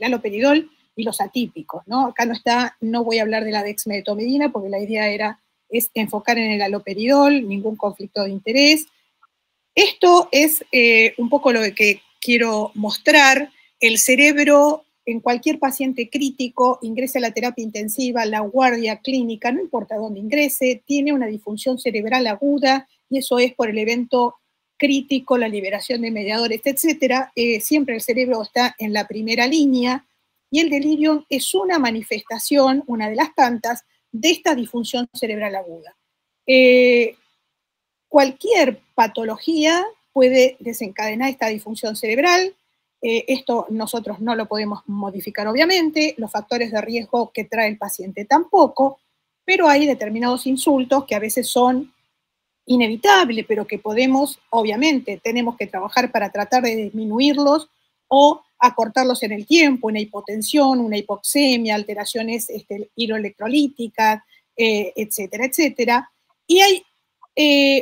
haloperidol y los atípicos, ¿no? Acá no voy a hablar de la dexmedetomidina porque la idea es enfocar en el haloperidol, ningún conflicto de interés. Esto es un poco lo que quiero mostrar. El cerebro en cualquier paciente crítico ingrese a la terapia intensiva, la guardia clínica, no importa dónde ingrese, tiene una disfunción cerebral aguda y eso es por el evento crítico, la liberación de mediadores, etcétera. Siempre el cerebro está en la primera línea y el delirium es una manifestación, una de las tantas, de esta disfunción cerebral aguda. Cualquier patología puede desencadenar esta disfunción cerebral. Esto nosotros no lo podemos modificar, obviamente, los factores de riesgo que trae el paciente tampoco, pero hay determinados insultos que a veces son inevitables, pero que podemos, obviamente, tenemos que trabajar para tratar de disminuirlos o acortarlos en el tiempo, una hipotensión, una hipoxemia, alteraciones hidroelectrolíticas, etcétera, etcétera. Y hay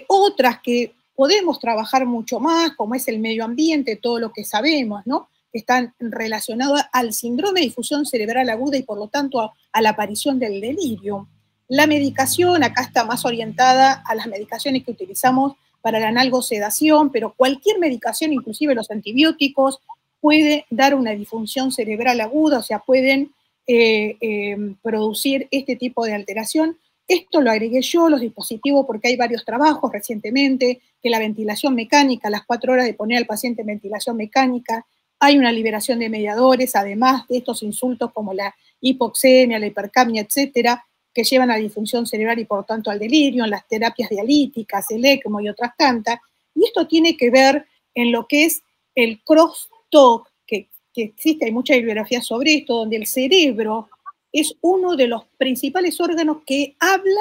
otras que podemos trabajar mucho más, como es el medio ambiente, todo lo que sabemos, ¿no? Que están relacionadas al síndrome de difusión cerebral aguda y por lo tanto a la aparición del delirio. La medicación acá está más orientada a las medicaciones que utilizamos para la analgosedación, pero cualquier medicación, inclusive los antibióticos, puede dar una disfunción cerebral aguda, o sea, pueden producir este tipo de alteración. Esto lo agregué yo, los dispositivos, porque hay varios trabajos recientemente, que la ventilación mecánica, las 4 horas de poner al paciente en ventilación mecánica, hay una liberación de mediadores, además de estos insultos como la hipoxemia, la hipercapnia, etcétera, que llevan a la disfunción cerebral y por tanto al delirio, en las terapias dialíticas, el ECMO y otras tantas. Y esto tiene que ver en lo que es el crosstalk, que existe, hay mucha bibliografía sobre esto, donde el cerebro es uno de los principales órganos que habla,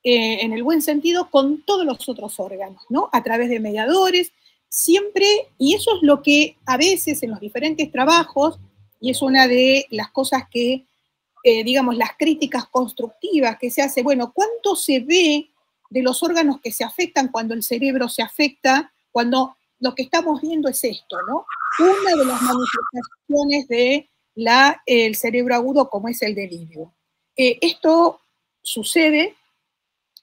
en el buen sentido, con todos los otros órganos, ¿no? A través de mediadores, siempre, y eso es lo que a veces en los diferentes trabajos, y es una de las cosas que, digamos, las críticas constructivas que se hace, bueno, ¿cuánto se ve de los órganos que se afectan cuando el cerebro se afecta, cuando lo que estamos viendo es esto, ¿no? Una de las manifestaciones de el cerebro agudo como es el delirio. Esto sucede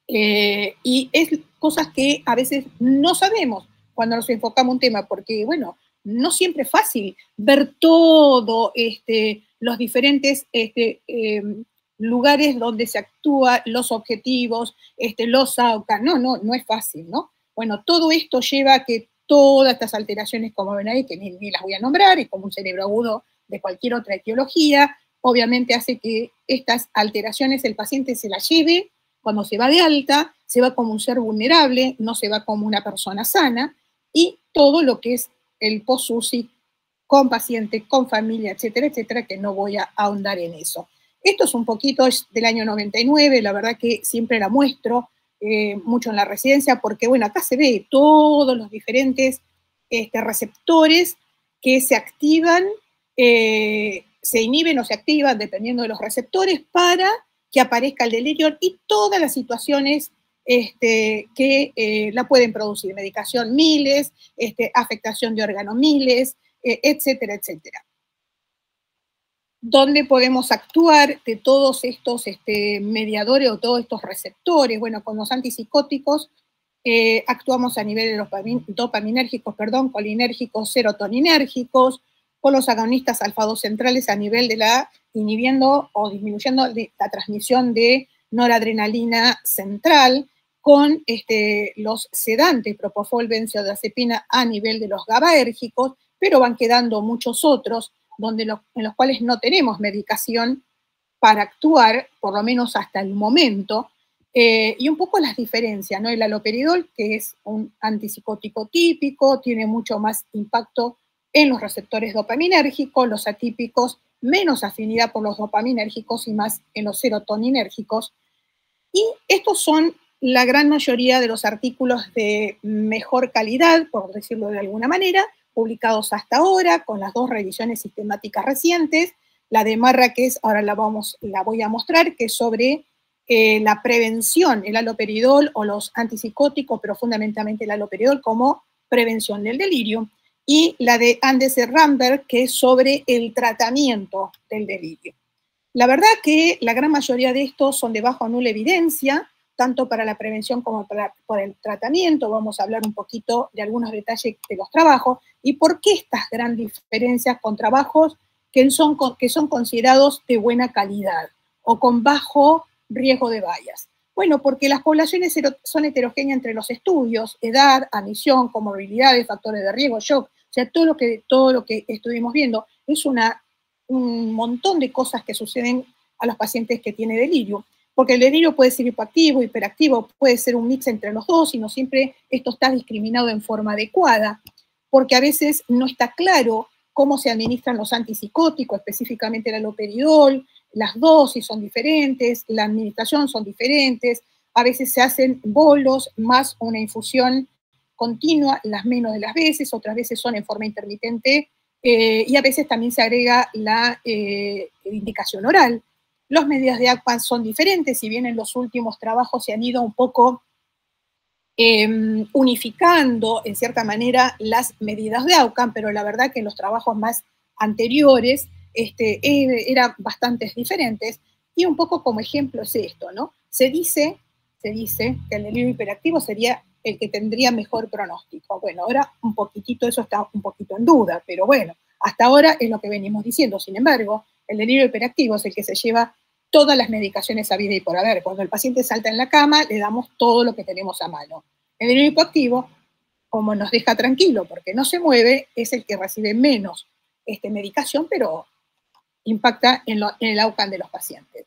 y es cosas que a veces no sabemos cuando nos enfocamos un tema, porque, bueno, no siempre es fácil ver todo, los diferentes lugares donde se actúa, los objetivos, los outcomes, no es fácil, ¿no? Bueno, todo esto lleva a que todas estas alteraciones, como ven ahí, que ni las voy a nombrar, es como un cerebro agudo de cualquier otra etiología, obviamente hace que estas alteraciones el paciente se las lleve cuando se va de alta, se va como un ser vulnerable, no se va como una persona sana, y todo lo que es el post-UCI con paciente, con familia, etcétera, etcétera, que no voy a ahondar en eso. Esto es un poquito del año 99, la verdad que siempre la muestro mucho en la residencia, porque, bueno, acá se ve todos los diferentes receptores que se activan, se inhiben o se activan, dependiendo de los receptores, para que aparezca el delirio y todas las situaciones que la pueden producir. Medicación miles, afectación de órganos miles, etcétera, etcétera. ¿Dónde podemos actuar de todos estos mediadores o todos estos receptores? Bueno, con los antipsicóticos actuamos a nivel de los dopaminérgicos, colinérgicos, serotoninérgicos, con los agonistas alfa-2 centrales a nivel de inhibiendo o disminuyendo la transmisión de noradrenalina central, con los sedantes, propofol, benzodiazepina a nivel de los GABAérgicos, pero van quedando muchos otros en los cuales no tenemos medicación para actuar, por lo menos hasta el momento, y un poco las diferencias, ¿no? El haloperidol, que es un antipsicótico típico, tiene mucho más impacto en los receptores dopaminérgicos, los atípicos, menos afinidad por los dopaminérgicos y más en los serotoninérgicos. Y estos son la gran mayoría de los artículos de mejor calidad, por decirlo de alguna manera, publicados hasta ahora, con las 2 revisiones sistemáticas recientes, la de Marrakech, ahora la voy a mostrar, que es sobre la prevención, el haloperidol o los antipsicóticos, pero fundamentalmente el haloperidol como prevención del delirio. y la de Andersen-Ramberg, que es sobre el tratamiento del delirio. La verdad que la gran mayoría de estos son de baja o nula evidencia, tanto para la prevención como para el tratamiento. Vamos a hablar un poquito de algunos detalles de los trabajos y por qué estas grandes diferencias con trabajos que son considerados de buena calidad o con bajo riesgo de bias. Bueno, porque las poblaciones son heterogéneas entre los estudios, edad, admisión, comorbilidades, factores de riesgo, shock, o sea, todo lo que estuvimos viendo es un montón de cosas que suceden a los pacientes que tienen delirio, porque el delirio puede ser hipoactivo, hiperactivo, puede ser un mix entre los dos y no siempre esto está discriminado en forma adecuada, porque a veces no está claro cómo se administran los antipsicóticos, específicamente el haloperidol, las dosis son diferentes, la administración son diferentes, a veces se hacen bolos más una infusión continua, las menos de las veces, otras veces son en forma intermitente, y a veces también se agrega la indicación oral. Las medidas de ACPAN son diferentes, si bien en los últimos trabajos se han ido un poco unificando en cierta manera las medidas de AUCAN, pero la verdad que en los trabajos más anteriores eran bastante diferentes. Y un poco como ejemplo es esto, ¿no? Se dice que el delirio hiperactivo sería el que tendría mejor pronóstico. Bueno, ahora un poquitito eso está un poquito en duda, pero bueno, hasta ahora es lo que venimos diciendo. Sin embargo, el delirio hiperactivo es el que se lleva todas las medicaciones a vida y por haber. Cuando el paciente salta en la cama, le damos todo lo que tenemos a mano. El delirio hipoactivo, como nos deja tranquilo porque no se mueve, es el que recibe menos medicación, pero impacta en el outcome de los pacientes.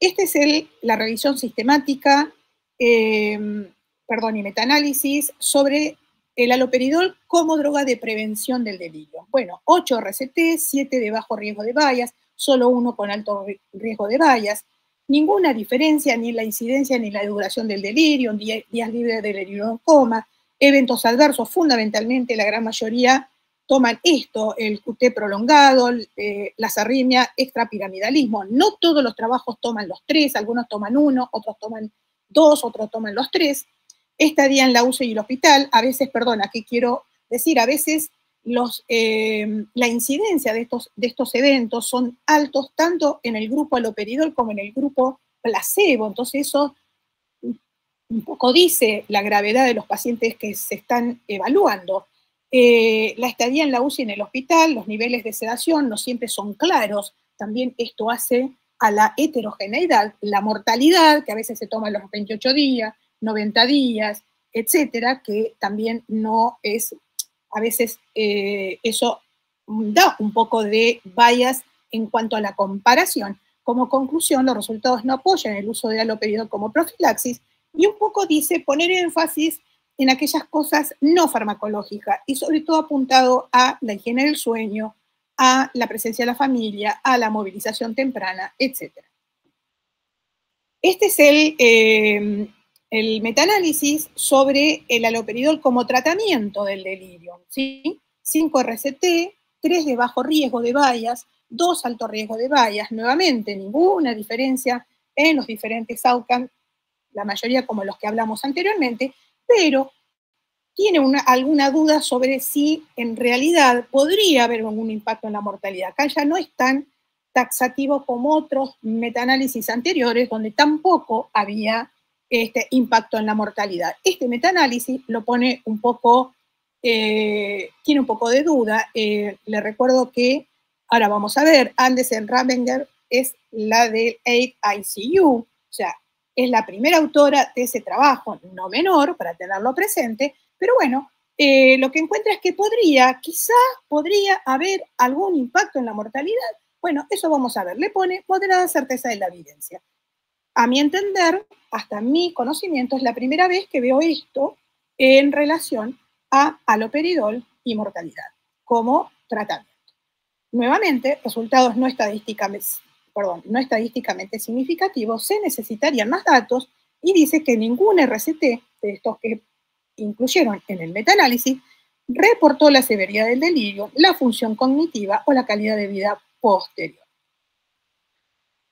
Esta es la revisión sistemática, y metaanálisis sobre el haloperidol como droga de prevención del delirio. Bueno, 8 RCT, 7 de bajo riesgo de bias, solo 1 con alto riesgo de bias, ninguna diferencia ni en la incidencia ni en la duración del delirio, días libres de delirio en coma, eventos adversos, fundamentalmente la gran mayoría toman esto, el QT prolongado, las arritmias, extrapiramidalismo. No todos los trabajos toman los 3, algunos toman 1, otros toman 2, otros toman los 3. Estadía en la UCI y el hospital, a veces, ¿qué quiero decir? A veces la incidencia de estos eventos son altos tanto en el grupo haloperidol como en el grupo placebo, entonces eso un poco dice la gravedad de los pacientes que se están evaluando. La estadía en la UCI en el hospital, los niveles de sedación no siempre son claros, también esto hace a la heterogeneidad, la mortalidad, que a veces se toma los 28 días, 90 días, etcétera, que también no es, a veces eso da un poco de bias en cuanto a la comparación. Como conclusión, los resultados no apoyan el uso de haloperidol como profilaxis y un poco dice poner énfasis en aquellas cosas no farmacológicas y sobre todo apuntado a la higiene del sueño, a la presencia de la familia, a la movilización temprana, etc. Este es el metaanálisis sobre el haloperidol como tratamiento del delirio, ¿sí? 5 RCT, 3 de bajo riesgo de bias, 2 alto riesgo de bias, nuevamente ninguna diferencia en los diferentes outcomes, la mayoría como los que hablamos anteriormente, pero tiene alguna duda sobre si en realidad podría haber algún impacto en la mortalidad. Acá ya no es tan taxativo como otros metaanálisis anteriores, donde tampoco había impacto en la mortalidad. Este metaanálisis lo pone un poco, tiene un poco de duda. Le recuerdo que, ahora vamos a ver, Andersen-Ramberg es la del AID-ICU, o sea, es la primera autora de ese trabajo, no menor, para tenerlo presente, pero bueno, lo que encuentra es que quizá podría haber algún impacto en la mortalidad. Bueno, eso vamos a ver. Le pone moderada certeza de la evidencia. A mi entender, hasta mi conocimiento, es la primera vez que veo esto en relación a haloperidol y mortalidad como tratamiento. Nuevamente, resultados no estadísticamente significativos, se necesitarían más datos y dice que ningún RCT de estos que incluyeron en el metaanálisis reportó la severidad del delirio, la función cognitiva o la calidad de vida posterior.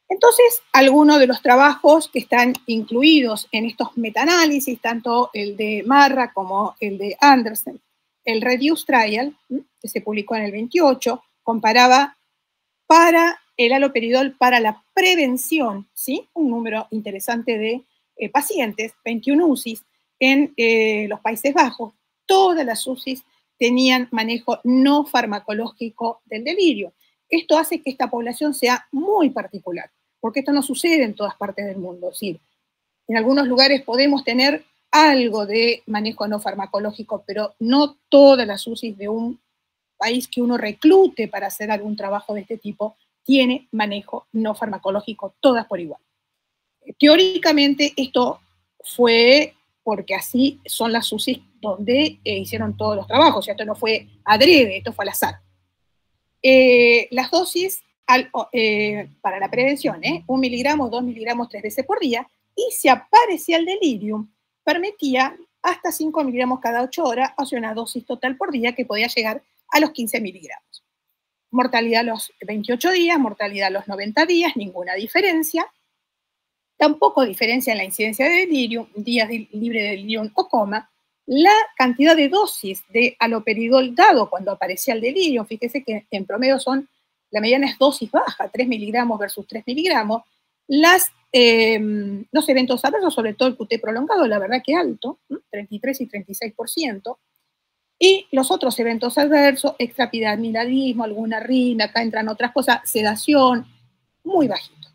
Entonces, algunos de los trabajos que están incluidos en estos metaanálisis, tanto el de Marra como el de Andersen el REDUCE Trial, que se publicó en el 28, comparaba para el haloperidol para la prevención, ¿sí? Un número interesante de pacientes, 21 UCIs en los Países Bajos. Todas las UCIs tenían manejo no farmacológico del delirio. Esto hace que esta población sea muy particular, porque esto no sucede en todas partes del mundo. Es decir, en algunos lugares podemos tener algo de manejo no farmacológico, pero no todas las UCIs de un país que uno reclute para hacer algún trabajo de este tipo tiene manejo no farmacológico, todas por igual. Teóricamente esto fue porque así son las UCIs donde hicieron todos los trabajos, o sea, esto no fue adrede, esto fue al azar. Las dosis para la prevención, 1 miligramo, 2 miligramos 3 veces por día, y si aparecía el delirium, permitía hasta 5 miligramos cada 8 horas, o sea, una dosis total por día que podía llegar a los 15 miligramos. Mortalidad a los 28 días, mortalidad a los 90 días, ninguna diferencia. Tampoco diferencia en la incidencia de delirium, días libre de delirium o coma. La cantidad de dosis de haloperidol dado cuando aparecía el delirio, fíjese que en promedio la mediana es dosis baja, 3 miligramos versus 3 miligramos. Los eventos adversos, sobre todo el QT prolongado, la verdad que alto, 33 y 36%. Y los otros eventos adversos, extrapyramidalismo, alguna arritmia, acá entran otras cosas, sedación, muy bajito.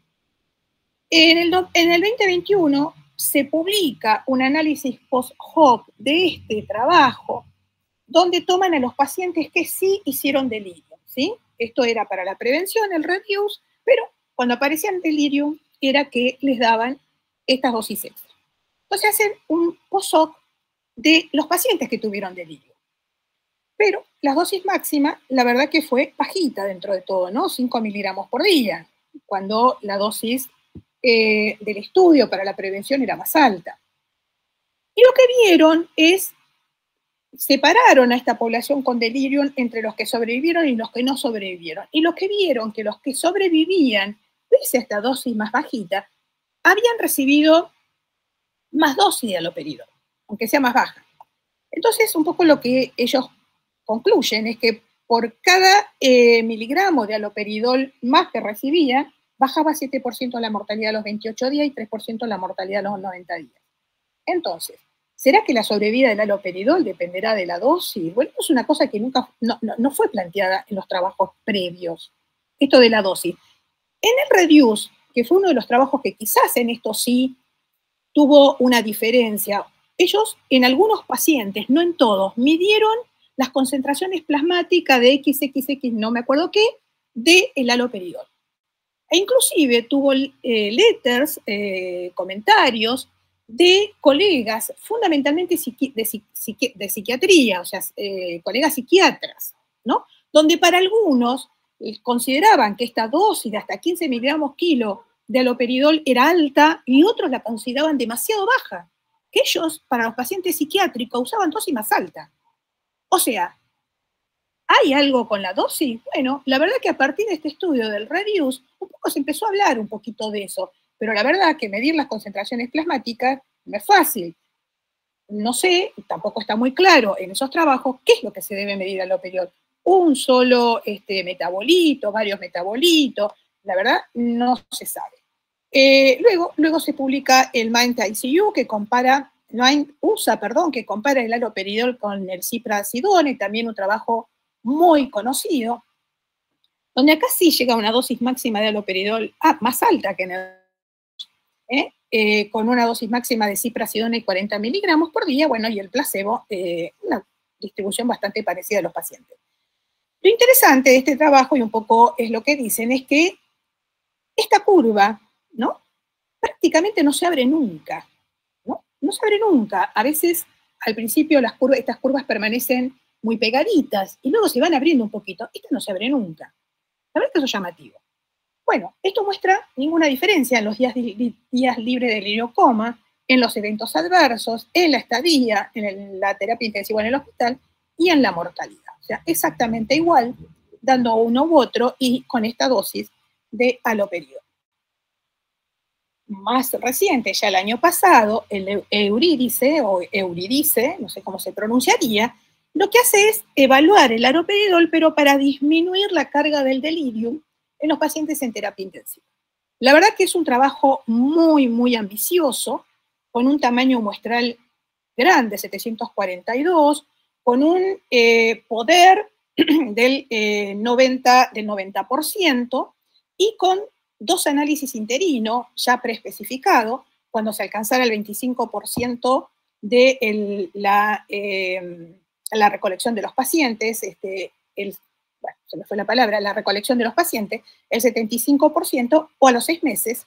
En el 2021 se publica un análisis post-hoc de este trabajo, donde toman a los pacientes que sí hicieron delirio, ¿sí? Esto era para la prevención, el REDUCE, pero cuando aparecían delirium era que les daban estas dosis extra. Entonces hacen un post-hoc de los pacientes que tuvieron delirio. Pero la dosis máxima, la verdad que fue bajita dentro de todo, ¿no? 5 miligramos por día, cuando la dosis del estudio para la prevención era más alta. Y lo que vieron es, separaron a esta población con delirium entre los que sobrevivieron y los que no sobrevivieron. Y lo que vieron que los que sobrevivían, pese a esta dosis más bajita, habían recibido más dosis de haloperidol, aunque sea más baja. Entonces, un poco lo que ellos concluyen es que por cada miligramo de haloperidol más que recibían, bajaba 7% la mortalidad a los 28 días y 3% la mortalidad a los 90 días. Entonces, ¿será que la sobrevida del haloperidol dependerá de la dosis? Bueno, es una cosa que nunca no fue planteada en los trabajos previos, esto de la dosis. En el REDUCE, que fue uno de los trabajos que quizás en esto sí tuvo una diferencia, ellos en algunos pacientes, no en todos, midieron las concentraciones plasmáticas de XXX, no me acuerdo qué, del haloperidol. E inclusive tuvo letters, comentarios de colegas, fundamentalmente de psiquiatría, o sea, colegas psiquiatras, ¿no? Donde para algunos consideraban que esta dosis de hasta 15 miligramos kilo de haloperidol era alta y otros la consideraban demasiado baja, que ellos, para los pacientes psiquiátricos, usaban dosis más alta. O sea, ¿hay algo con la dosis? Bueno, la verdad que a partir de este estudio del REDUCE, un poco se empezó a hablar un poquito de eso, pero la verdad que medir las concentraciones plasmáticas no es fácil. No sé, tampoco está muy claro en esos trabajos qué es lo que se debe medir al haloperidol. Un solo metabolito, varios metabolitos, la verdad no se sabe. Luego se publica el MIND-ICU que compara, que compara el haloperidol con el ziprasidone, también un trabajo muy conocido, donde acá sí llega a una dosis máxima de haloperidol más alta que en el con una dosis máxima de ziprasidone de 40 miligramos por día, bueno, y el placebo, una distribución bastante parecida a los pacientes. Lo interesante de este trabajo, y un poco es lo que dicen, es que esta curva, ¿no? Prácticamente no se abre nunca, ¿no? No se abre nunca. A veces, al principio, estas curvas permanecen muy pegaditas y luego se van abriendo un poquito. Esta no se abre nunca. La verdad que eso es llamativo. Bueno, esto muestra ninguna diferencia en los días libres de delirio coma, en los eventos adversos, en la estadía, en la terapia intensiva en el hospital y en la mortalidad. O sea, exactamente igual, dando uno u otro y con esta dosis de haloperidol. Más reciente, ya el año pasado, el Eurídice, o Euridice, no sé cómo se pronunciaría, lo que hace es evaluar el haloperidol, pero para disminuir la carga del delirium en los pacientes en terapia intensiva. La verdad que es un trabajo muy, muy ambicioso, con un tamaño muestral grande, 742, con un poder del 90% y con 2 análisis interinos ya preespecificados, cuando se alcanzara el 25% de la recolección de los pacientes, bueno, se me fue la palabra, la recolección de los pacientes, el 75% o a los 6 meses,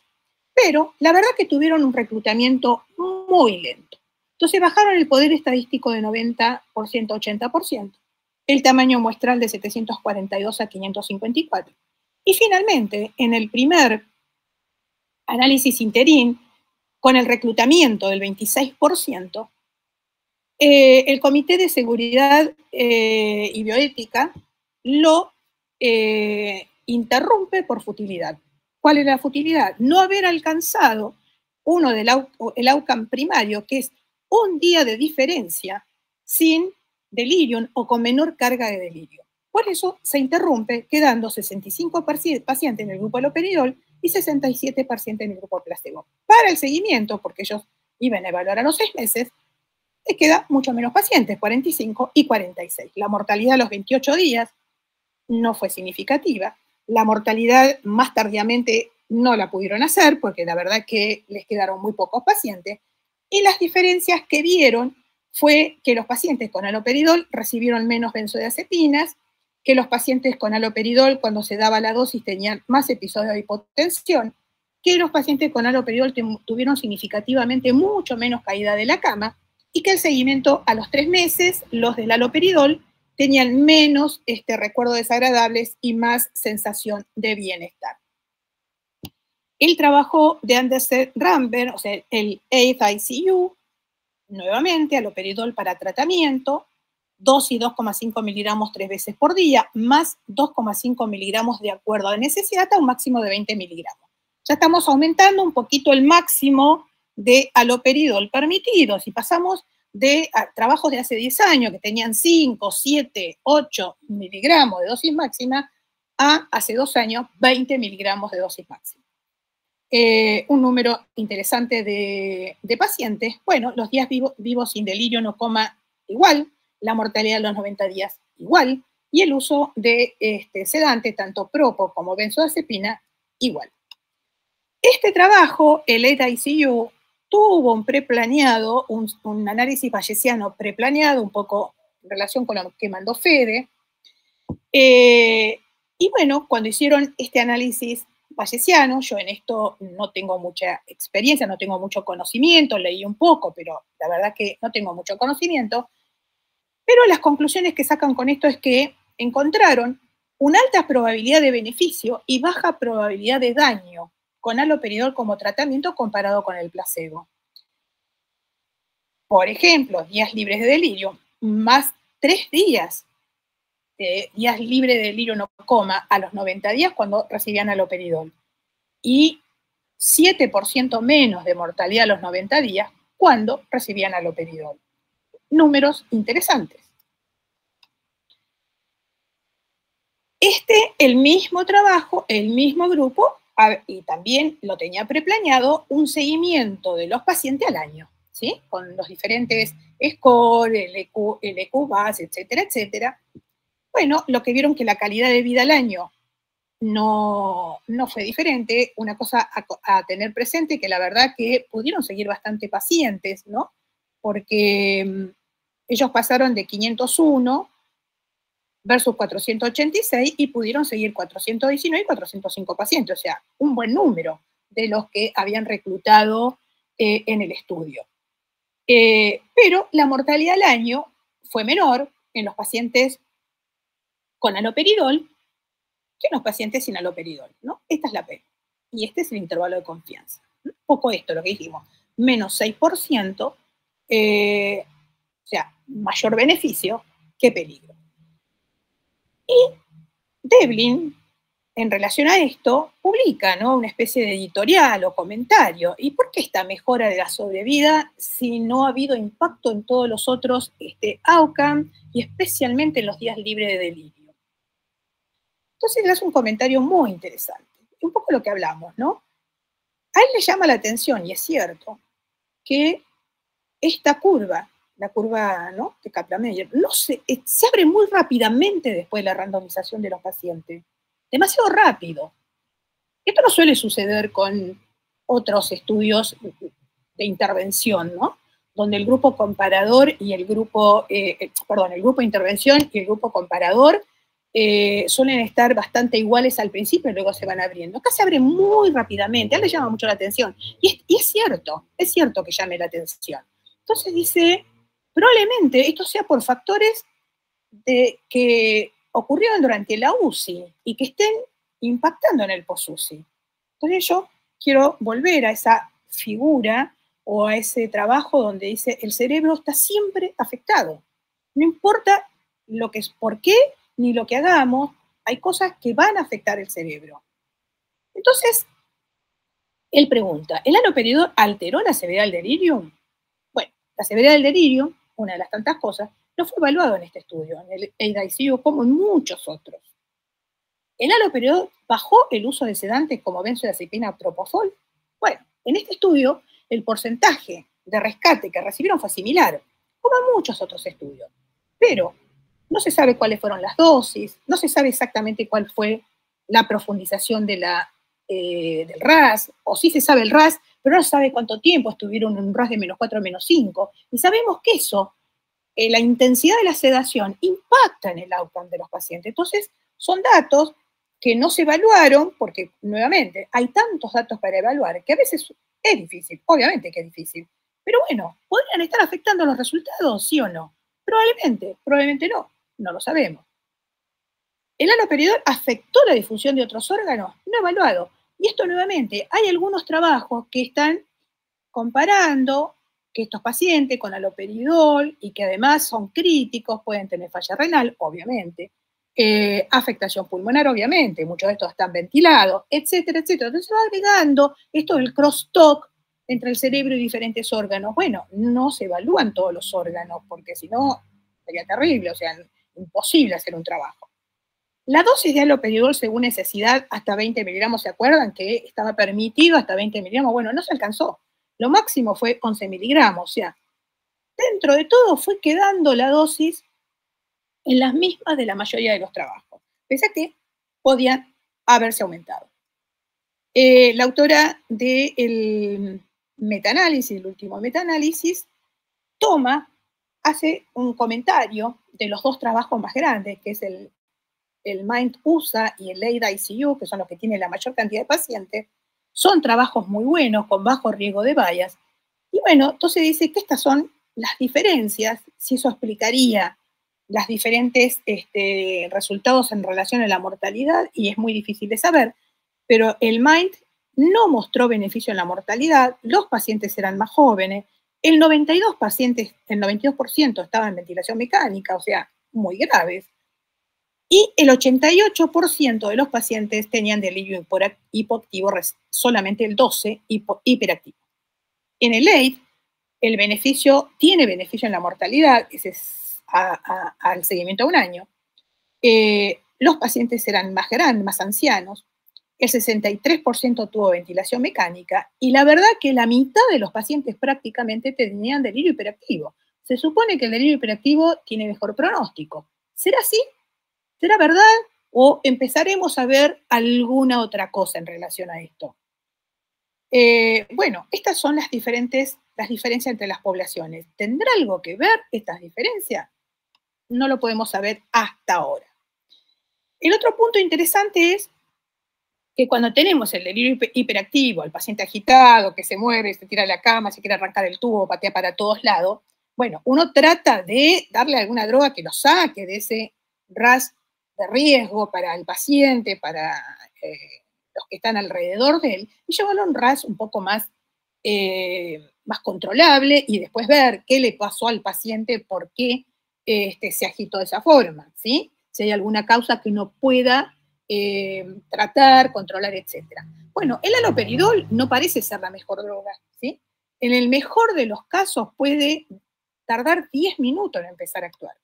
pero la verdad que tuvieron un reclutamiento muy lento. Entonces bajaron el poder estadístico de 90% a 80%, el tamaño muestral de 742 a 554. Y finalmente, en el primer análisis interín, con el reclutamiento del 26%, el Comité de Seguridad y Bioética lo interrumpe por futilidad. ¿Cuál es la futilidad? No haber alcanzado el outcome primario, que es un día de diferencia sin delirium o con menor carga de delirio. Por eso se interrumpe, quedando 65 pacientes en el grupo haloperidol y 67 pacientes en el grupo placebo. Para el seguimiento, porque ellos iban a evaluar a los 6 meses, les queda mucho menos pacientes, 45 y 46. La mortalidad a los 28 días no fue significativa. La mortalidad más tardíamente no la pudieron hacer porque la verdad que les quedaron muy pocos pacientes. Y las diferencias que vieron fue que los pacientes con haloperidol recibieron menos benzodiazepinas, que los pacientes con haloperidol cuando se daba la dosis tenían más episodios de hipotensión, que los pacientes con haloperidol tuvieron significativamente mucho menos caída de la cama y que el seguimiento a los 3 meses, los del haloperidol, tenían menos recuerdos desagradables y más sensación de bienestar. El trabajo de Andersen Rambert, o sea, el 8ICU, nuevamente, haloperidol para tratamiento, dosis 2,5 miligramos 3 veces por día, más 2,5 miligramos de acuerdo a la necesidad, hasta un máximo de 20 miligramos. Ya estamos aumentando un poquito el máximo de haloperidol permitido. Si pasamos de trabajos de hace 10 años que tenían 5, 7, 8 miligramos de dosis máxima, a hace 2 años 20 miligramos de dosis máxima. Un número interesante de pacientes. Bueno, los días vivos sin delirio no coma igual, la mortalidad a los 90 días igual, y el uso de sedante, tanto propo como benzodiazepina, igual. Este trabajo, el 8ICU, tuvo un preplaneado, un análisis bayesiano preplaneado, un poco en relación con lo que mandó Fede. Y bueno, cuando hicieron este análisis bayesiano, yo en esto no tengo mucha experiencia, no tengo mucho conocimiento, leí un poco, pero la verdad que no tengo mucho conocimiento. Pero las conclusiones que sacan con esto es que encontraron una alta probabilidad de beneficio y baja probabilidad de daño con haloperidol como tratamiento comparado con el placebo. Por ejemplo, días libres de delirio, más 3 días de días libres de delirio no coma a los 90 días cuando recibían haloperidol. Y 7% menos de mortalidad a los 90 días cuando recibían haloperidol. Números interesantes. El mismo trabajo, el mismo grupo, y también lo tenía preplaneado, un seguimiento de los pacientes al año, ¿sí? Con los diferentes score, el EQ, BAS, etcétera, etcétera. Bueno, lo que vieron que la calidad de vida al año no fue diferente. Una cosa a tener presente, que la verdad que pudieron seguir bastante pacientes, ¿no? Porque ellos pasaron de 501 versus 486 y pudieron seguir 419 y 405 pacientes, o sea, un buen número de los que habían reclutado en el estudio. Pero la mortalidad al año fue menor en los pacientes con haloperidol que en los pacientes sin haloperidol, ¿no? Esta es la P. Y este es el intervalo de confianza. Un poco esto, lo que dijimos, menos 6%, o sea, mayor beneficio que peligro. Y Devlin, en relación a esto, publica, ¿no?, una especie de editorial o comentario. ¿Y por qué esta mejora de la sobrevida si no ha habido impacto en todos los otros outcomes y especialmente en los días libres de delirio? Entonces le hace un comentario muy interesante. Un poco lo que hablamos, ¿no? A él le llama la atención, y es cierto, que esta curva, la curva, ¿no?, de Kaplan-Meier, no se abre muy rápidamente después de la randomización de los pacientes. Demasiado rápido. Esto no suele suceder con otros estudios de intervención, ¿no?, donde el grupo comparador y el grupo, el grupo de intervención y el grupo comparador suelen estar bastante iguales al principio y luego se van abriendo. Acá se abre muy rápidamente, a él le llama mucho la atención. Y es cierto que llame la atención. Entonces dice, probablemente esto sea por factores que ocurrieron durante la UCI y que estén impactando en el post-UCI. Entonces yo quiero volver a esa figura o a ese trabajo donde dice el cerebro está siempre afectado. No importa lo que es, por qué, ni lo que hagamos, hay cosas que van a afectar el cerebro. Entonces, él pregunta, ¿el haloperidol alteró la severidad del delirium? Bueno, la severidad del delirium, una de las tantas cosas, no fue evaluado en este estudio, en el AIDICU, como en muchos otros. ¿El haloperidol bajó el uso de sedantes como benzodiazepina propofol? Bueno, en este estudio, el porcentaje de rescate que recibieron fue similar, como en muchos otros estudios. Pero no se sabe cuáles fueron las dosis, no se sabe exactamente cuál fue la profundización del RAS, o sí se sabe el RAS, pero no se sabe cuánto tiempo estuvieron en un RAS de -4 a -5. Y sabemos que eso, la intensidad de la sedación, impacta en el outcome de los pacientes. Entonces, son datos que no se evaluaron, porque, nuevamente, hay tantos datos para evaluar que a veces es difícil, obviamente que es difícil. Pero bueno, ¿podrían estar afectando los resultados, sí o no? Probablemente no lo sabemos. ¿El haloperidol afectó la difusión de otros órganos? No evaluado. Y esto nuevamente, hay algunos trabajos que están comparando que estos pacientes con haloperidol y que además son críticos, pueden tener falla renal, obviamente, afectación pulmonar, obviamente, muchos de estos están ventilados, etcétera, etcétera. Entonces se va agregando esto del crosstalk entre el cerebro y diferentes órganos. Bueno, no se evalúan todos los órganos, porque si no sería terrible, o sea, imposible hacer un trabajo. La dosis de haloperidol según necesidad hasta 20 miligramos, ¿se acuerdan que estaba permitido hasta 20 miligramos? Bueno, no se alcanzó. Lo máximo fue 11 miligramos, o sea, dentro de todo fue quedando la dosis en las mismas de la mayoría de los trabajos, pese a que podían haberse aumentado. La autora del metaanálisis, el último metaanálisis, hace un comentario de los dos trabajos más grandes, que es el MIND-USA y el AIDICU, que son los que tienen la mayor cantidad de pacientes. Son trabajos muy buenos, con bajo riesgo de bias. Y bueno, entonces dice que estas son las diferencias, si eso explicaría las diferentes resultados en relación a la mortalidad, y es muy difícil de saber, pero el MIND no mostró beneficio en la mortalidad, los pacientes eran más jóvenes, el 92% estaba en ventilación mecánica, o sea, muy graves, y el 88% de los pacientes tenían delirio hipoactivo, solamente el 12% hiperactivo. En el AID, tiene beneficio en la mortalidad, ese es al seguimiento de un año. Los pacientes eran más grandes, más ancianos, el 63% tuvo ventilación mecánica, y la verdad que la mitad de los pacientes prácticamente tenían delirio hiperactivo. Se supone que el delirio hiperactivo tiene mejor pronóstico. ¿Será así? ¿Será verdad? ¿O empezaremos a ver alguna otra cosa en relación a esto? Bueno, estas son las diferencias entre las poblaciones. ¿Tendrá algo que ver estas diferencias? No lo podemos saber hasta ahora. El otro punto interesante es que cuando tenemos el delirio hiperactivo, el paciente agitado, que se mueve, se tira a la cama, se quiere arrancar el tubo, patea para todos lados, bueno, uno trata de darle alguna droga que lo saque de ese RAS de riesgo para el paciente, para los que están alrededor de él, y llevarlo a un RAS un poco más controlable, y después ver qué le pasó al paciente, por qué se agitó de esa forma, ¿sí? Si hay alguna causa que no pueda tratar, controlar, etc. Bueno, el haloperidol no parece ser la mejor droga, ¿sí? En el mejor de los casos puede tardar 10 minutos en empezar a actuar.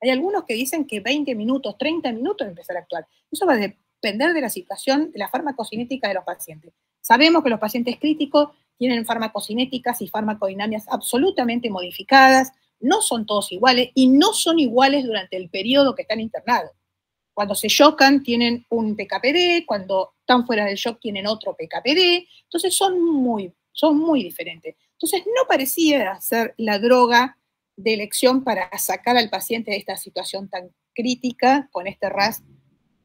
Hay algunos que dicen que 20 minutos, 30 minutos en empezar a actuar. Eso va a depender de la situación de la farmacocinética de los pacientes. Sabemos que los pacientes críticos tienen farmacocinéticas y farmacodinamias absolutamente modificadas, no son todos iguales y no son iguales durante el periodo que están internados. Cuando se chocan tienen un PKPD, cuando están fuera del shock tienen otro PKPD, entonces son muy diferentes. Entonces no parecía ser la droga de elección para sacar al paciente de esta situación tan crítica con este RAS,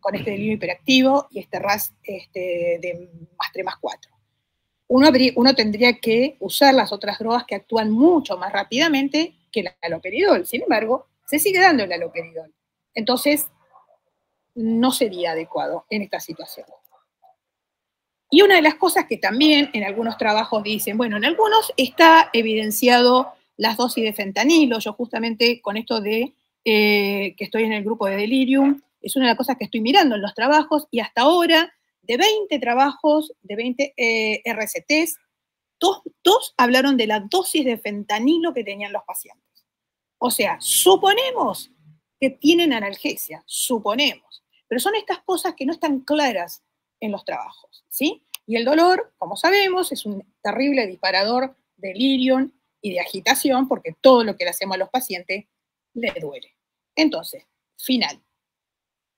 con este delirio hiperactivo y este RAS de más 3 más 4. Uno tendría que usar las otras drogas que actúan mucho más rápidamente que el haloperidol. Sin embargo, se sigue dando el haloperidol. Entonces, no sería adecuado en esta situación. Y una de las cosas que también en algunos trabajos dicen, bueno, en algunos está evidenciado las dosis de fentanilo. Yo justamente con esto de que estoy en el grupo de delirium, es una de las cosas que estoy mirando en los trabajos y hasta ahora, de 20 trabajos, de 20 RCTs, dos hablaron de la dosis de fentanilo que tenían los pacientes. O sea, suponemos que tienen analgesia, suponemos. Pero son estas cosas que no están claras en los trabajos, ¿sí? Y el dolor, como sabemos, es un terrible disparador de delirium y de agitación, porque todo lo que le hacemos a los pacientes le duele. Entonces, final.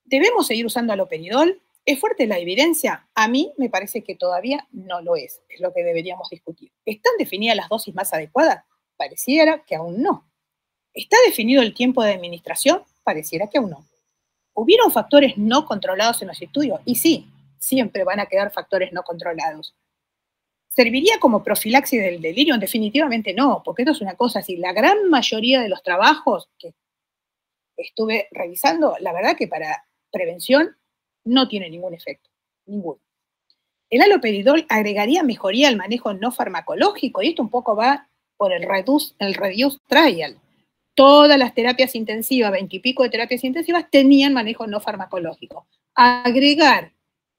¿Debemos seguir usando haloperidol? ¿Es fuerte la evidencia? A mí me parece que todavía no lo es lo que deberíamos discutir. ¿Están definidas las dosis más adecuadas? Pareciera que aún no. ¿Está definido el tiempo de administración? Pareciera que aún no. ¿Hubieron factores no controlados en los estudios? Y sí, siempre van a quedar factores no controlados. ¿Serviría como profilaxis del delirio? Definitivamente no, porque esto es una cosa así. La gran mayoría de los trabajos que estuve revisando, la verdad que para prevención no tiene ningún efecto, ninguno. El haloperidol agregaría mejoría al manejo no farmacológico, y esto un poco va por el reduce trial. Todas las terapias intensivas, 20 y pico de terapias intensivas, tenían manejo no farmacológico. Agregar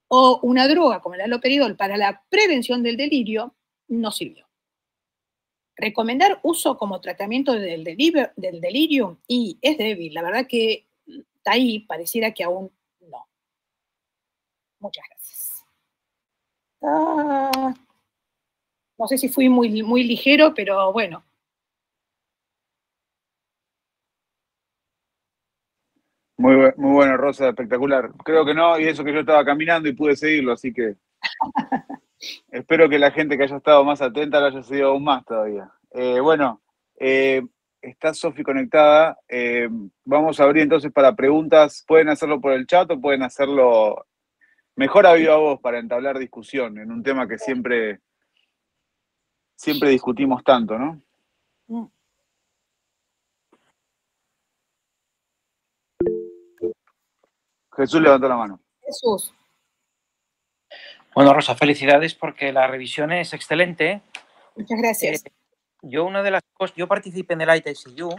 una droga como el haloperidol para la prevención del delirio no sirvió. Recomendar uso como tratamiento del delirio y es débil. La verdad que está ahí, pareciera que aún no. Muchas gracias. No sé si fui muy, muy ligero, pero bueno. Muy bueno, Rosa, espectacular. Creo que no, y eso que yo estaba caminando y pude seguirlo, así que espero que la gente que haya estado más atenta lo haya seguido aún más todavía. Bueno, está Sofi conectada. Vamos a abrir entonces para preguntas. Pueden hacerlo por el chat o pueden hacerlo mejor a viva voz para entablar discusión en un tema que siempre discutimos tanto, ¿no? Jesús levantó la mano. Jesús. Bueno, Rosa, felicidades porque la revisión es excelente. Muchas gracias. Una de las cosas, yo participé en el ITCU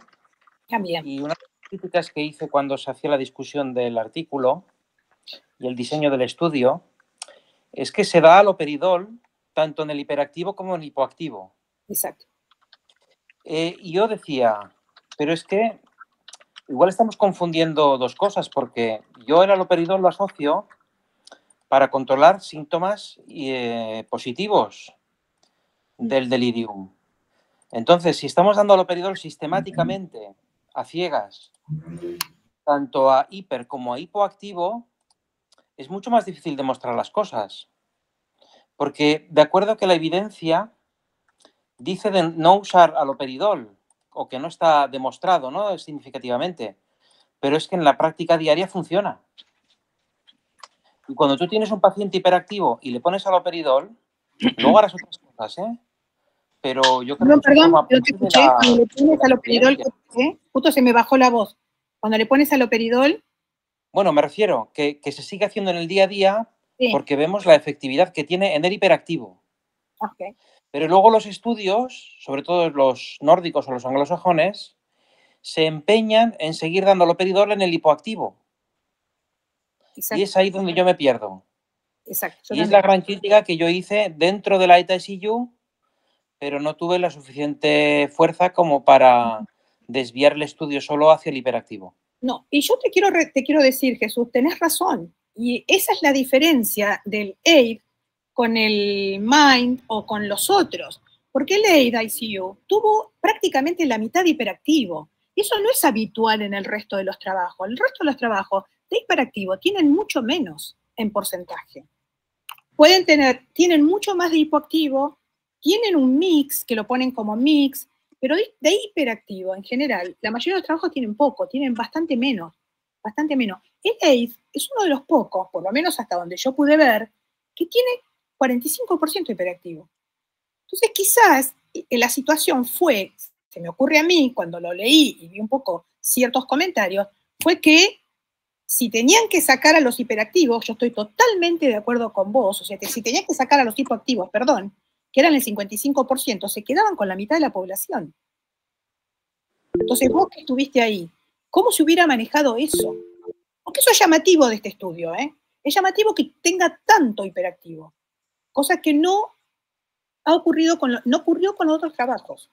También. Y una de las críticas que hice cuando se hacía la discusión del artículo y el diseño del estudio es que se da haloperidol tanto en el hiperactivo como en el hipoactivo. Exacto. Y yo decía, pero es que igual estamos confundiendo dos cosas, porque yo el haloperidol lo asocio para controlar síntomas positivos del delirium. Entonces, si estamos dando haloperidol sistemáticamente a ciegas, tanto a hiper como a hipoactivo, es mucho más difícil demostrar las cosas. Porque de acuerdo que la evidencia dice de no usar haloperidol, o que no está demostrado, ¿no?, significativamente, pero es que en la práctica diaria funciona. Y cuando tú tienes un paciente hiperactivo y le pones haloperidol, luego harás otras cosas, ¿eh? Pero yo creo No, que perdón, pero te escuché. Cuando le pones haloperidol, justo se me bajó la voz. Cuando le pones haloperidol. Bueno, me refiero que se sigue haciendo en el día a día, Sí. porque vemos la efectividad que tiene en el hiperactivo. Okay. Pero luego los estudios, sobre todo los nórdicos o los anglosajones, se empeñan en seguir dando haloperidol en el hipoactivo. Exacto. Y es ahí donde yo me pierdo. Exacto. Y es la gran crítica que yo hice dentro de la ITICU, pero no tuve la suficiente fuerza como para desviar el estudio solo hacia el hiperactivo. No, y yo te quiero decir, Jesús, tenés razón. Y esa es la diferencia del AID con el MIND o con los otros. Porque el AID ICU tuvo prácticamente la mitad de hiperactivo. Y eso no es habitual en el resto de los trabajos. El resto de los trabajos de hiperactivo tienen mucho menos en porcentaje. Tienen mucho más de hipoactivo, tienen un mix, que lo ponen como mix, pero de hiperactivo en general, la mayoría de los trabajos tienen poco, tienen bastante menos, bastante menos. El AID es uno de los pocos, por lo menos hasta donde yo pude ver, que tiene 45% hiperactivo. Entonces quizás la situación fue, se me ocurre a mí cuando lo leí y vi un poco ciertos comentarios, fue que si tenían que sacar a los hiperactivos, yo estoy totalmente de acuerdo con vos, o sea, que si tenían que sacar a los hipoactivos, perdón, que eran el 55%, se quedaban con la mitad de la población. Entonces, vos que estuviste ahí, ¿cómo se hubiera manejado eso? Porque eso es llamativo de este estudio, ¿eh? Es llamativo que tenga tanto hiperactivo, cosa que no ocurrió con los otros trabajos.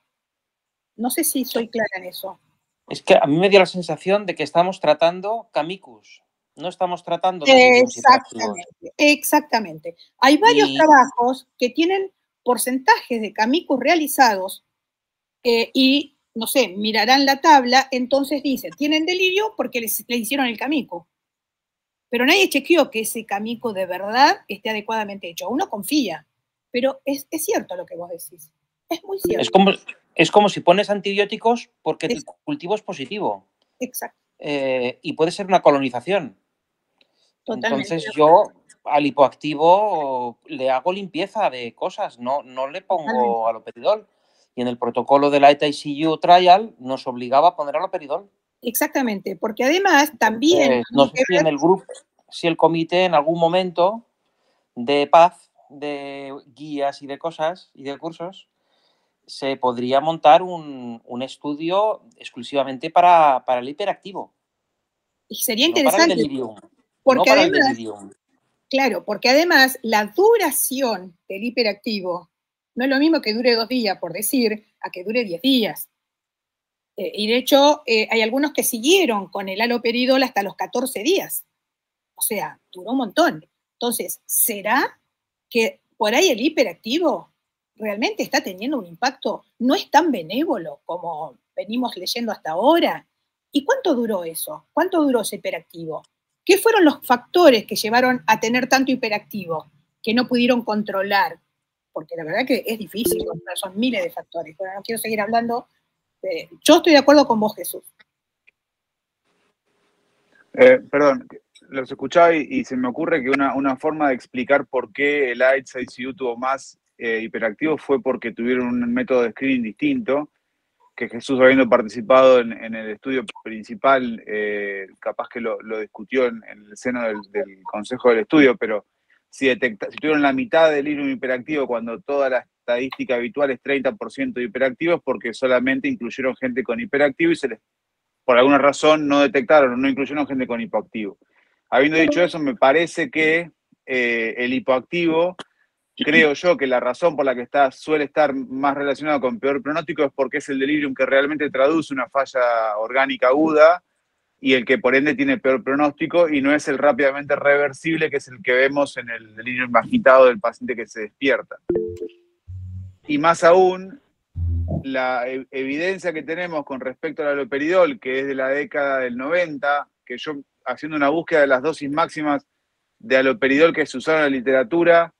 No sé si soy clara en eso. Es que a mí me dio la sensación de que estamos tratando Kamicus, no estamos tratando deliriums hiperactivos. Exactamente. Hay varios trabajos que tienen porcentajes de Kamicus realizados y, no sé, mirarán la tabla, entonces dicen, tienen delirio porque le hicieron el Kamicus. Pero nadie chequeó que ese Kamicus de verdad esté adecuadamente hecho. Uno confía, pero es cierto lo que vos decís. Es muy cierto. Es como si pones antibióticos porque el cultivo es positivo. Exacto. Y puede ser una colonización. Totalmente. Entonces yo al hipoactivo le hago limpieza de cosas, no le pongo haloperidol. Y en el protocolo de la ITICU Trial nos obligaba a poner haloperidol. Exactamente, porque además también... no sé si en el grupo, si el comité en algún momento de paz, de guías y de cosas y de cursos, se podría montar un estudio exclusivamente para el hiperactivo. Y sería interesante. No para el delirium. Porque no para además, el delirium. Claro, porque además la duración del hiperactivo no es lo mismo que dure 2 días, por decir, a que dure 10 días. Y de hecho, hay algunos que siguieron con el haloperidol hasta los 14 días. O sea, duró un montón. Entonces, ¿será que por ahí el hiperactivo realmente está teniendo un impacto? No es tan benévolo como venimos leyendo hasta ahora. ¿Y cuánto duró eso? ¿Cuánto duró ese hiperactivo? ¿Qué fueron los factores que llevaron a tener tanto hiperactivo que no pudieron controlar? Porque la verdad que es difícil, son miles de factores. Bueno, no quiero seguir hablando. Yo estoy de acuerdo con vos, Jesús. Perdón, los escuchaba y se me ocurre que una forma de explicar por qué el AIDS ICU tuvo más hiperactivos fue porque tuvieron un método de screening distinto, que Jesús, habiendo participado en el estudio principal, capaz que lo discutió en el seno del consejo del estudio, pero si tuvieron la mitad del delirium hiperactivo cuando toda la estadística habitual es 30% de hiperactivos, porque solamente incluyeron gente con hiperactivo y por alguna razón no detectaron o no incluyeron gente con hipoactivo. Habiendo dicho eso, me parece que el hipoactivo, creo yo que la razón por la que suele estar más relacionado con peor pronóstico es porque es el delirium que realmente traduce una falla orgánica aguda y el que por ende tiene peor pronóstico, y no es el rápidamente reversible, que es el que vemos en el delirium agitado del paciente que se despierta. Y más aún, la evidencia que tenemos con respecto al haloperidol, que es de la década del 90, que yo, haciendo una búsqueda de las dosis máximas de haloperidol que se usaron en la literatura,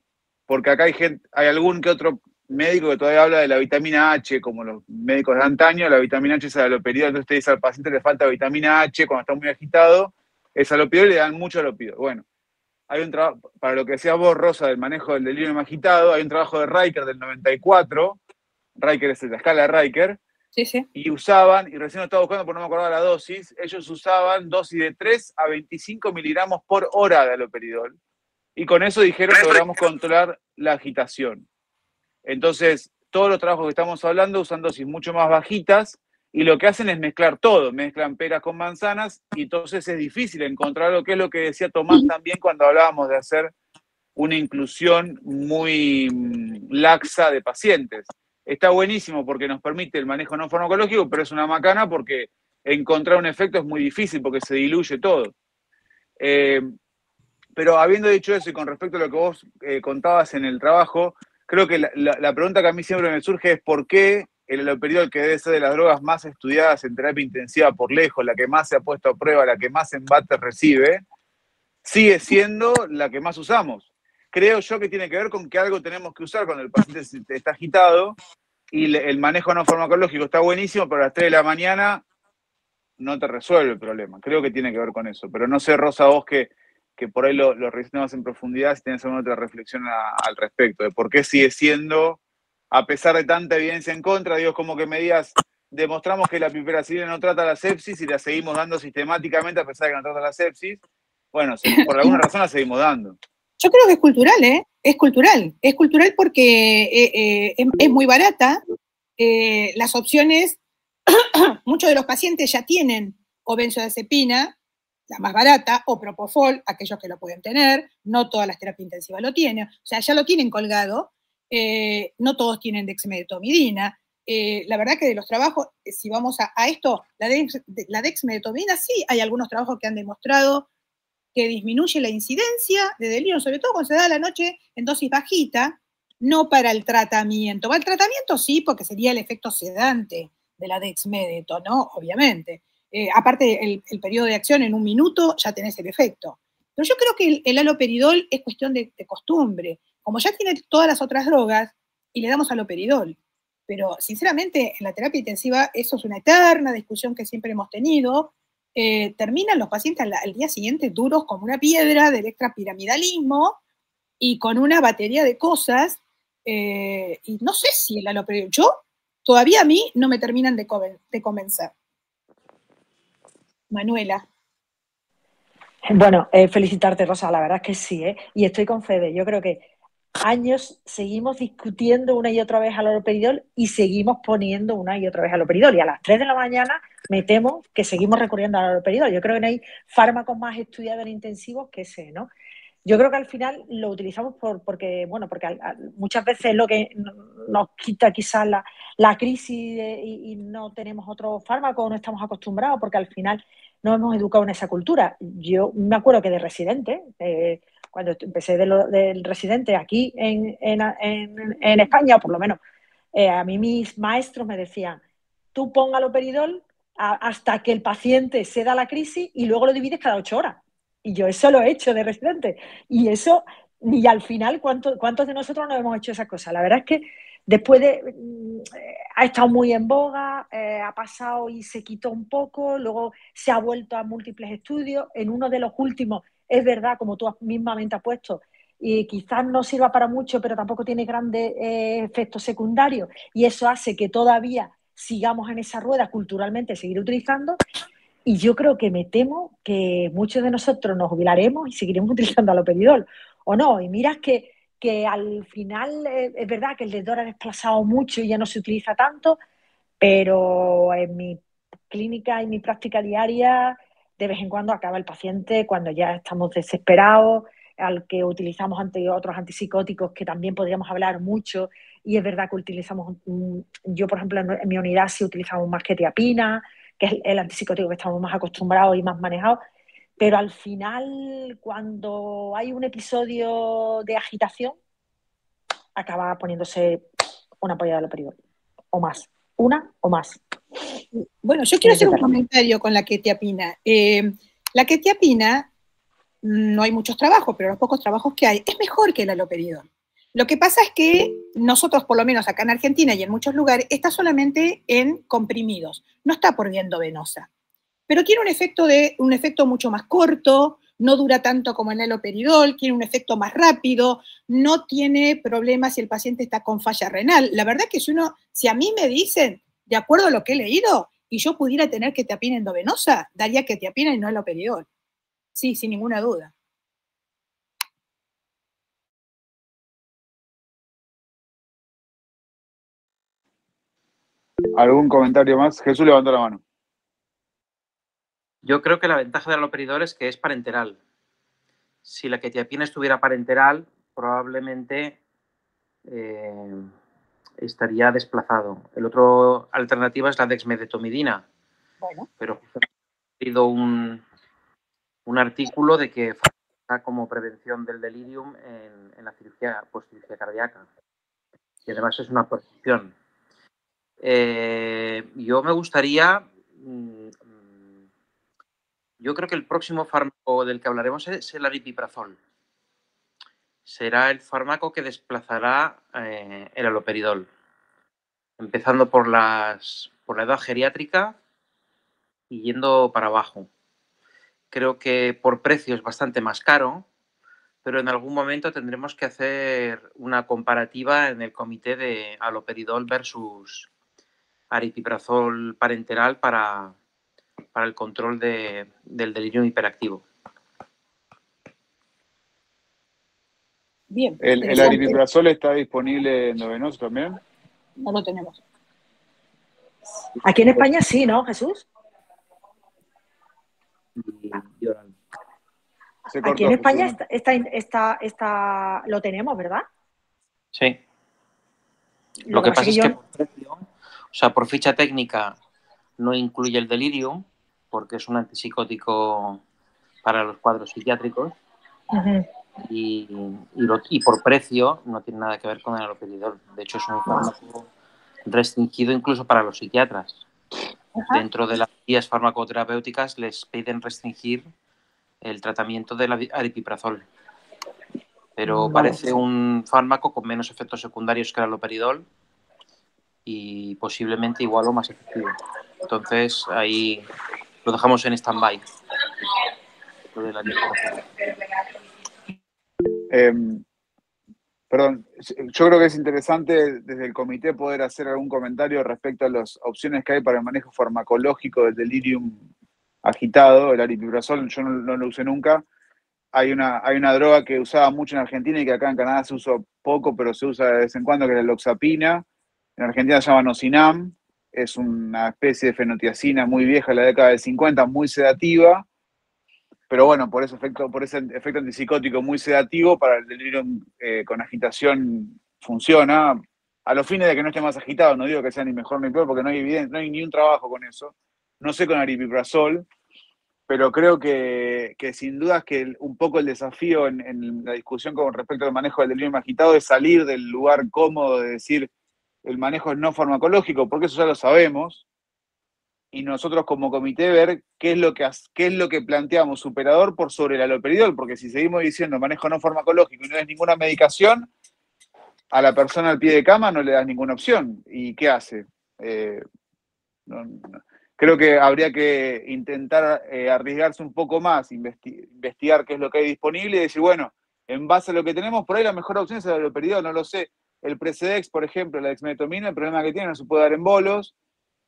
porque acá hay algún que otro médico que todavía habla de la vitamina H, como los médicos de antaño, la vitamina H es haloperidol, entonces te dice al paciente le falta vitamina H cuando está muy agitado, es haloperidol y le dan mucho haloperidol. Bueno, hay un trabajo, para lo que decías vos, Rosa, del manejo del delirium agitado, hay un trabajo de Riker del 94, Riker es la escala de Riker, sí. Y usaban, y recién lo estaba buscando porque no me acordaba la dosis, ellos usaban dosis de 3 a 25 miligramos por hora de haloperidol. Y con eso dijeron que logramos controlar la agitación. Entonces, todos los trabajos que estamos hablando usan dosis mucho más bajitas y lo que hacen es mezclar todo, mezclan peras con manzanas, y entonces es difícil encontrar lo que es lo que decía Tomás también cuando hablábamos de hacer una inclusión muy laxa de pacientes. Está buenísimo porque nos permite el manejo no farmacológico, pero es una macana porque encontrar un efecto es muy difícil porque se diluye todo. Pero habiendo dicho eso y con respecto a lo que vos contabas en el trabajo, creo que la pregunta que a mí siempre me surge es por qué el haloperidol, que debe ser de las drogas más estudiadas en terapia intensiva por lejos, la que más se ha puesto a prueba, la que más embates recibe, sigue siendo la que más usamos. Creo yo que tiene que ver con que algo tenemos que usar cuando el paciente está agitado y el manejo no farmacológico está buenísimo, pero a las 3 de la mañana no te resuelve el problema. Creo que tiene que ver con eso. Pero no sé, Rosa, vos que por ahí lo revisás más en profundidad, si tenés alguna otra reflexión al respecto, de por qué sigue siendo, a pesar de tanta evidencia en contra, digo, como que me digas, demostramos que la piperacilina no trata la sepsis y la seguimos dando sistemáticamente a pesar de que no trata la sepsis. Bueno, por alguna razón la seguimos dando. Yo creo que es cultural, ¿eh? Es cultural. Es cultural porque es muy barata. Las opciones, muchos de los pacientes ya tienen o benzodiazepina, la más barata, o propofol, aquellos que lo pueden tener. No todas las terapias intensivas lo tienen. O sea, ya lo tienen colgado. No todos tienen dexmedetomidina. La verdad que de los trabajos, si vamos a esto, la dexmedetomidina, sí, hay algunos trabajos que han demostrado que disminuye la incidencia de delirio, sobre todo cuando se da a la noche en dosis bajita, no para el tratamiento. Para el tratamiento sí, porque sería el efecto sedante de la dexmedeto, ¿no? Obviamente. Aparte, el periodo de acción en un minuto ya tenés el efecto. Pero yo creo que el haloperidol es cuestión de costumbre. Como ya tiene todas las otras drogas, y le damos haloperidol. Pero, sinceramente, en la terapia intensiva eso es una eterna discusión que siempre hemos tenido. Terminan los pacientes al día siguiente duros como una piedra del extrapiramidalismo y con una batería de cosas. Y no sé si el haloperidol, todavía a mí no me terminan de convencer. Manuela. Bueno, felicitarte, Rosa, la verdad es que sí, ¿eh? Y estoy con Fede. Yo creo que años seguimos discutiendo una y otra vez al haloperidol y seguimos poniendo una y otra vez al haloperidol. Y a las 3 de la mañana me temo que seguimos recurriendo al haloperidol. Yo creo que no hay fármacos más estudiados en intensivos que ese, ¿no? Yo creo que al final lo utilizamos porque muchas veces lo que nos quita quizás la crisis y no tenemos otro fármaco, no estamos acostumbrados, porque al final no hemos educado en esa cultura. Yo me acuerdo que de residente, cuando empecé del residente aquí en España, por lo menos, a mí mis maestros me decían, tú pon haloperidol hasta que el paciente se da la crisis y luego lo divides cada 8 horas. Y yo eso lo he hecho de residente. Y eso, y al final, ¿cuántos de nosotros no hemos hecho esas cosas? La verdad es que después ha estado muy en boga, ha pasado y se quitó un poco, luego se ha vuelto a múltiples estudios. En uno de los últimos, es verdad, como tú mismamente has puesto, y quizás no sirva para mucho, pero tampoco tiene grandes efectos secundarios. Y eso hace que todavía sigamos en esa rueda culturalmente, seguir utilizando. Y yo creo que me temo que muchos de nosotros nos jubilaremos y seguiremos utilizando haloperidol, ¿o no? Y miras que al final es verdad que el dedor ha desplazado mucho y ya no se utiliza tanto, pero en mi clínica y mi práctica diaria, de vez en cuando acaba el paciente cuando ya estamos desesperados, al que utilizamos otros antipsicóticos que también podríamos hablar mucho, y es verdad que utilizamos, yo por ejemplo en mi unidad sí utilizamos más quetiapina, que es el antipsicótico que estamos más acostumbrados y más manejados, pero al final cuando hay un episodio de agitación acaba poniéndose una ampolla de haloperidol o más, una o más. Bueno, yo quiero hacer un comentario con la quetiapina. La quetiapina, no hay muchos trabajos, pero los pocos trabajos que hay, es mejor que el haloperidol. Lo que pasa es que nosotros, por lo menos acá en Argentina y en muchos lugares, está solamente en comprimidos, no está por vía endovenosa. Pero tiene un efecto mucho más corto, no dura tanto como el haloperidol, tiene un efecto más rápido, no tiene problemas si el paciente está con falla renal. La verdad que si a mí me dicen, de acuerdo a lo que he leído, y yo pudiera tener quetiapina endovenosa, daría quetiapina y no haloperidol. Sí, sin ninguna duda. ¿Algún comentario más? Jesús levantó la mano. Yo creo que la ventaja del haloperidol es que es parenteral. Si la quetiapina estuviera parenteral, probablemente estaría desplazado. El otro alternativa es la dexmedetomidina. Bueno. Pero he leído un artículo de que funciona como prevención del delirium en la cirugía postcirugía cardíaca. Y además es una protección. Yo me gustaría... Yo creo que el próximo fármaco del que hablaremos es el aripiprazol. Será el fármaco que desplazará el haloperidol, empezando por la edad geriátrica y yendo para abajo. Creo que por precio es bastante más caro, pero en algún momento tendremos que hacer una comparativa en el comité de haloperidol versus aripiprazol parenteral para el control del delirium hiperactivo. Bien. ¿El aripiprazol está disponible endovenoso también? No lo tenemos. Aquí en España sí, ¿no, Jesús? Aquí en España lo tenemos, ¿verdad? Sí. Lo que pasa es que por precio, o sea, por ficha técnica no incluye el delirium porque es un antipsicótico para los cuadros psiquiátricos. Y por precio no tiene nada que ver con el haloperidol. De hecho, es un fármaco restringido incluso para los psiquiatras. Dentro de las guías farmacoterapéuticas les piden restringir el tratamiento del aripiprazol. Pero parece un fármaco con menos efectos secundarios que el haloperidol y posiblemente igual o más efectivo. Entonces, ahí lo dejamos en stand-by. Perdón, yo creo que es interesante desde el comité poder hacer algún comentario respecto a las opciones que hay para el manejo farmacológico del delirium agitado, el aripiprazol. Yo no lo usé nunca. Hay una droga que usaba mucho en Argentina y que acá en Canadá se usa poco, pero se usa de vez en cuando, que es la loxapina. En Argentina se llama Nocinam. Es una especie de fenotiazina muy vieja, de la década del 50, muy sedativa. Pero bueno, por ese efecto antipsicótico muy sedativo, para el delirio con agitación funciona. A los fines de que no esté más agitado, no digo que sea ni mejor ni peor, porque no hay ni un trabajo con eso. No sé con aripiprazol, pero creo que sin duda es que un poco el desafío en la discusión con respecto al manejo del delirium agitado es salir del lugar cómodo de decir el manejo es no farmacológico, porque eso ya lo sabemos. Y nosotros como comité ver qué es lo que planteamos superador por sobre el haloperidol, porque si seguimos diciendo manejo no farmacológico y no es ninguna medicación, a la persona al pie de cama no le das ninguna opción. ¿Y qué hace? Creo que habría que intentar arriesgarse un poco más, investigar qué es lo que hay disponible y decir, bueno, en base a lo que tenemos, por ahí la mejor opción es el haloperidol, no lo sé. El Precedex, por ejemplo, la dexmedetomina, el problema que tiene no se puede dar en bolos.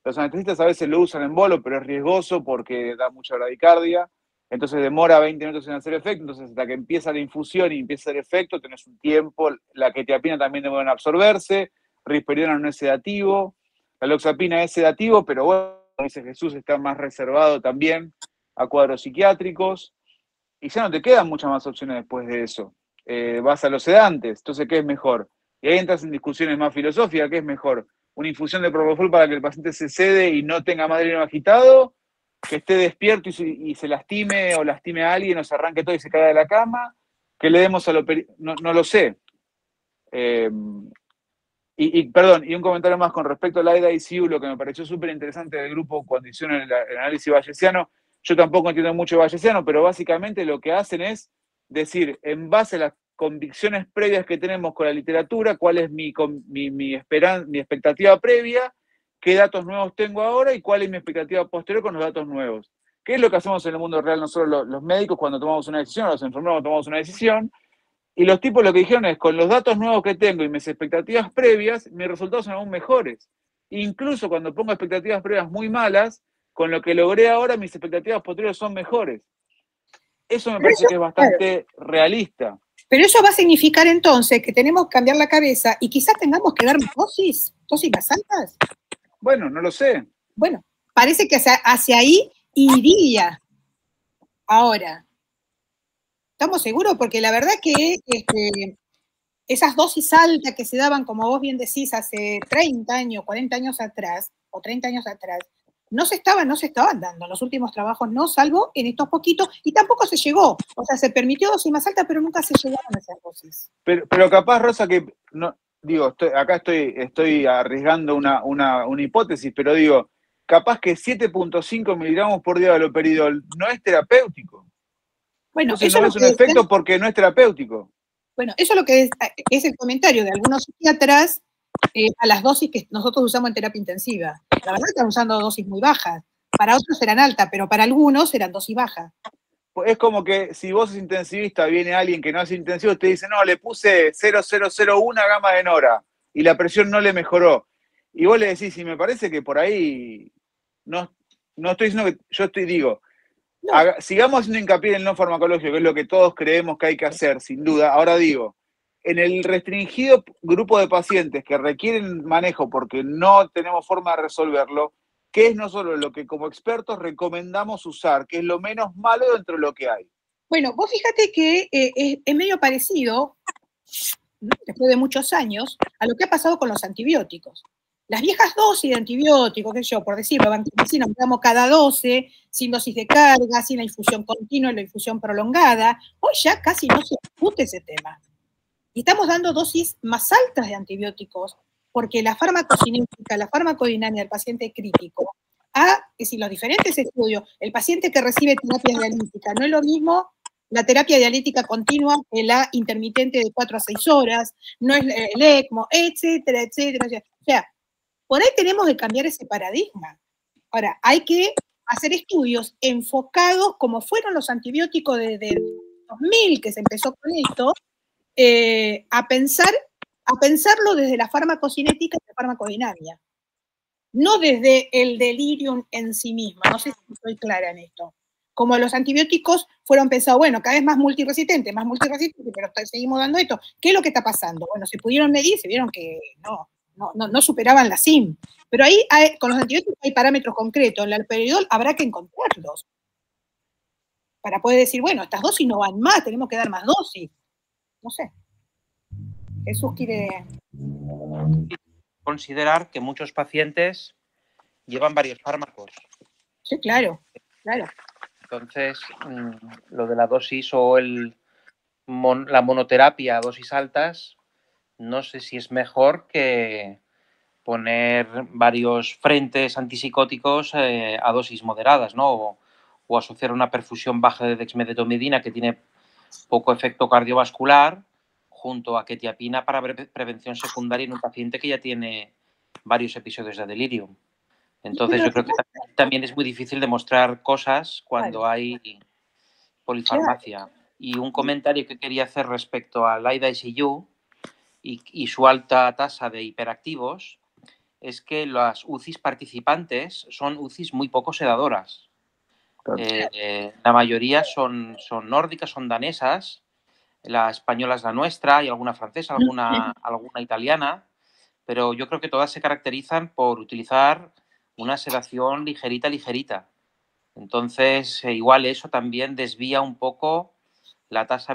Los anestesistas a veces lo usan en bolo, pero es riesgoso porque da mucha bradicardia. Entonces demora 20 minutos en hacer efecto. Entonces, hasta que empieza la infusión y empieza a hacer efecto, tenés un tiempo. La quetiapina también demora en absorberse. Risperidona no es sedativo. La loxapina es sedativo, pero bueno, como dice Jesús, está más reservado también a cuadros psiquiátricos. Y ya no te quedan muchas más opciones después de eso. Vas a los sedantes. Entonces, ¿qué es mejor? Y ahí entras en discusiones más filosóficas. ¿Qué es mejor? ¿Una infusión de propofol para que el paciente se cede y no tenga más delirium agitado? ¿Que esté despierto y se lastime o lastime a alguien o se arranque todo y se caiga de la cama? ¿Que le demos no lo sé. Perdón, y un comentario más con respecto al IDICU, lo que me pareció súper interesante del grupo cuando hicieron el análisis bayesiano. Yo tampoco entiendo mucho de bayesiano, pero básicamente lo que hacen es decir, en base a las convicciones previas que tenemos con la literatura, cuál es mi expectativa previa, qué datos nuevos tengo ahora y cuál es mi expectativa posterior con los datos nuevos. ¿Qué es lo que hacemos en el mundo real nosotros los médicos cuando tomamos una decisión, los enfermeros cuando tomamos una decisión? Y los tipos lo que dijeron es, con los datos nuevos que tengo y mis expectativas previas, mis resultados son aún mejores. Incluso cuando pongo expectativas previas muy malas, con lo que logré ahora, mis expectativas posteriores son mejores. Eso me parece que es bastante realista. Pero eso va a significar entonces que tenemos que cambiar la cabeza y quizás tengamos que dar dosis más altas. Bueno, no lo sé. Bueno, parece que hacia ahí iría. Ahora, ¿estamos seguros? Porque la verdad que esas dosis altas que se daban, como vos bien decís, hace 30 años, 40 años atrás, o 30 años atrás, no se estaban dando en los últimos trabajos, no, salvo en estos poquitos, y tampoco se llegó. O sea, se permitió dosis más altas, pero nunca se llegaron a esas dosis. Pero capaz, Rosa, que no, digo, acá estoy arriesgando una hipótesis, pero digo, capaz que 7.5 miligramos por día de haloperidol no es terapéutico. Bueno, Entonces eso no es es lo un que efecto porque no es terapéutico. Bueno, eso es lo que es el comentario de algunos psiquiatras a las dosis que nosotros usamos en terapia intensiva. La verdad están usando dosis muy bajas. Para otros eran altas, pero para algunos eran dosis bajas. Es como que si vos sos intensivista, viene alguien que no es intensivo y te dice, no, le puse 0,001 gama de nora y la presión no le mejoró. Y vos le decís, y me parece que por ahí no estoy diciendo que yo digo, No. sigamos haciendo hincapié en el no farmacológico, que es lo que todos creemos que hay que hacer, sin duda. Ahora digo, en el restringido grupo de pacientes que requieren manejo porque no tenemos forma de resolverlo, ¿qué es no solo lo que como expertos recomendamos usar, que es lo menos malo dentro de lo que hay? Bueno, vos fíjate que es medio parecido, después de muchos años, a lo que ha pasado con los antibióticos. Las viejas dosis de antibióticos, que yo, por decirlo, vancomicina, damos cada 12, sin dosis de carga, sin la infusión continua y la infusión prolongada. Hoy ya casi no se discute ese tema. Y estamos dando dosis más altas de antibióticos porque la farmacocinética, la farmacodinámica del paciente crítico, que si los diferentes estudios, el paciente que recibe terapia dialítica, no es lo mismo la terapia dialítica continua que la intermitente de 4 a 6 horas, no es el ECMO, etcétera, etcétera. O sea, por ahí tenemos que cambiar ese paradigma. Ahora, hay que hacer estudios enfocados, como fueron los antibióticos desde 2000 que se empezó con esto, a pensarlo desde la farmacocinética y la farmacodinámica, no desde el delirium en sí mismo. No sé si estoy clara en esto. Como los antibióticos fueron pensados, bueno, cada vez más multiresistentes, pero seguimos dando esto. ¿Qué es lo que está pasando? Bueno, se pudieron medir, se vieron que no superaban la CIM. Pero ahí con los antibióticos hay parámetros concretos. En el haloperidol habrá que encontrarlos para poder decir, bueno, estas dosis no van más, tenemos que dar más dosis. No sé. Jesús quiere considerar que muchos pacientes llevan varios fármacos. Sí, claro, claro. Entonces, lo de la dosis o la monoterapia a dosis altas, no sé si es mejor que poner varios frentes antipsicóticos a dosis moderadas, ¿no? O asociar una perfusión baja de dexmedetomidina que tiene poco efecto cardiovascular junto a quetiapina para prevención secundaria en un paciente que ya tiene varios episodios de delirium. Entonces yo creo que también es muy difícil demostrar cosas cuando hay polifarmacia. Y un comentario que quería hacer respecto al IDICU y su alta tasa de hiperactivos es que las UCIs participantes son UCIs muy poco sedadoras. La mayoría son nórdicas, son danesas, la española es la nuestra, y alguna francesa, alguna italiana, pero yo creo que todas se caracterizan por utilizar una sedación ligerita. Entonces, igual eso también desvía un poco la tasa